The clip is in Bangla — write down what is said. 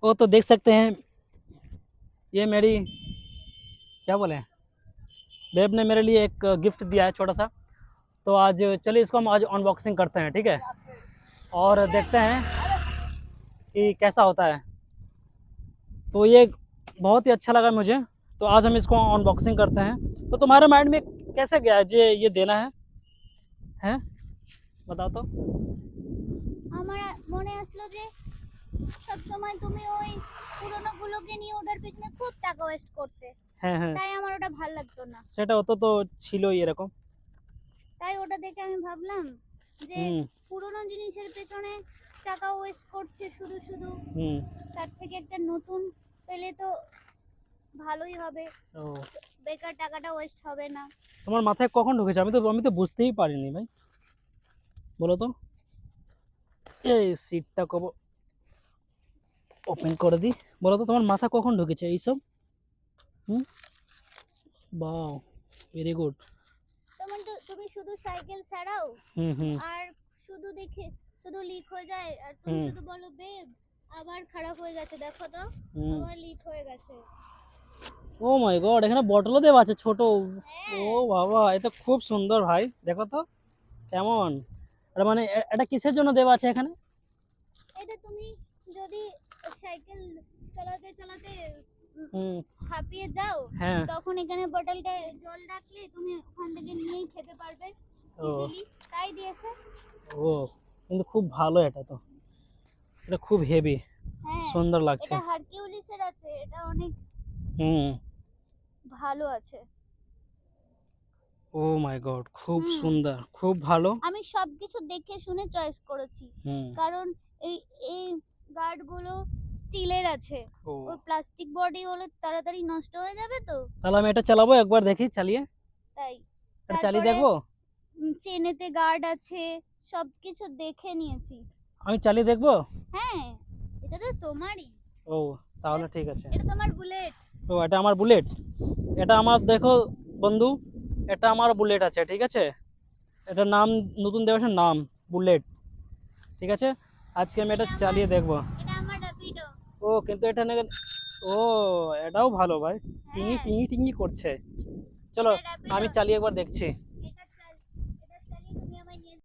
वो तो देख सकते हैं, ये मेरी क्या बोले, बेब ने मेरे लिए एक गिफ्ट दिया है छोटा सा। तो आज चलिए इसको हम आज अनबॉक्सिंग करते हैं, ठीक है, और देखते हैं कि कैसा होता है। तो ये बहुत ही अच्छा लगा मुझे, तो आज हम इसको अनबॉक्सिंग करते हैं। तो तुम्हारे माइंड में कैसे गया जे ये देना है बताओ तो। আমার মনে আসলো যে সব সময় তুমি ওই পুরনো গুলোকে নিয়ে ওটার পিছনে খুব টাকা ওয়েস্ট করতে, হ্যাঁ হ্যাঁ, তাই আমার ওটা ভালো লাগতো না। সেটা হতো তো ছিলই এরকম। তাই ওটা দেখে আমি ভাবলাম যে হুম পুরনো জিনিসের পেছনে টাকা ওয়েস্ট করছে শুধু শুধু, হুম। তার থেকে একটা নতুন পেলে তো ভালোই হবে, ও, বেকার টাকাটা ওয়েস্ট হবে না। তোমার মাথায় কখন ঢুকেছে? আমি তো বুঝতেই পারিনি ভাই, বলো তো। এই সিটটা কব ওপেন করে দিই। বলো তো তোমার মাথা কখন ঢুকেছে এইসব? হুম, বাও, ভেরি গুড। তোমার তো তুমি শুধু সাইকেল ছাড়াও হুম হুম আর শুধু দেখে শুধু লিক হয়ে যায়, আর তুমি হুম শুধু বলো বেব আবার খারাপ হয়ে গেছে, দেখো তো হুম। আবার লিক হয়ে গেছে। ও মাই গড, এখানে বটলও দেওয়া আছে ছোট। ও হ্যাঁ, বাবা, এটা খুব সুন্দর ভাই, দেখো তো কেমন। এটা মানে এটা কিসের জন্য দেওয়া আছে এখানে? এটা তুমি যদি সাইকেল চালাতে চালাতে হুম। হাঁপিয়ে যাও, হ্যাঁ। তখন এখানে বোতলটা জল রাখলে তুমি ওখান থেকে নিয়েই খেতে পারবে ও ইজিলি, তাই দিয়েছে। ও, কিন্তু খুব ভালো এটা তো, এটা খুব হেভি, হ্যাঁ, সুন্দর লাগছে। এটা হারকিউলিসের আছে, এটা অনেক হুম। ভালো আছে। ও মাই গড, খুব হুম, সুন্দর, খুব ভালো। আমি সবকিছু দেখে শুনে চয়েস করেছি, হুম। কারণ এই এই গার্ডগুলো স্টিলের আছে, ও, ওই প্লাস্টিক বডি হলে তাড়াতাড়ি নষ্ট হয়ে যাবে তো, তাহলে আমি এটা চালাবো, একবার দেখি চালিয়ে। তাই। এটা চালিয়ে তারপরে দেখবো? চেনেতে গার্ড আছে, সবকিছু দেখে নিয়েছি। আমি চালিয়ে দেখবো? হ্যাঁ, এটা তো তোমারই। ও, তাহলে ঠিক আছে। এটা তোমার বুলেট। ও, এটা আমার বুলেট। এটা আমার, দেখো বন্ধু, এটা আমার বুলেট আছে, ঠিক আছে। এটার নাম নতুন দেওয়া আছে, নাম বুলেট, ঠিক আছে। আজকে আমি এটা এটা আমার চালিয়ে দেখবো। এটা আমার র্যাপিডো। ও কিন্তু এটা নাকি, ও এটাও ভালো ভাই, টিঙি হ্যাঁ, টিঙি টিঙি করছে। চলো এটা র্যাপিডো। আমি চালিয়ে একবার দেখছি।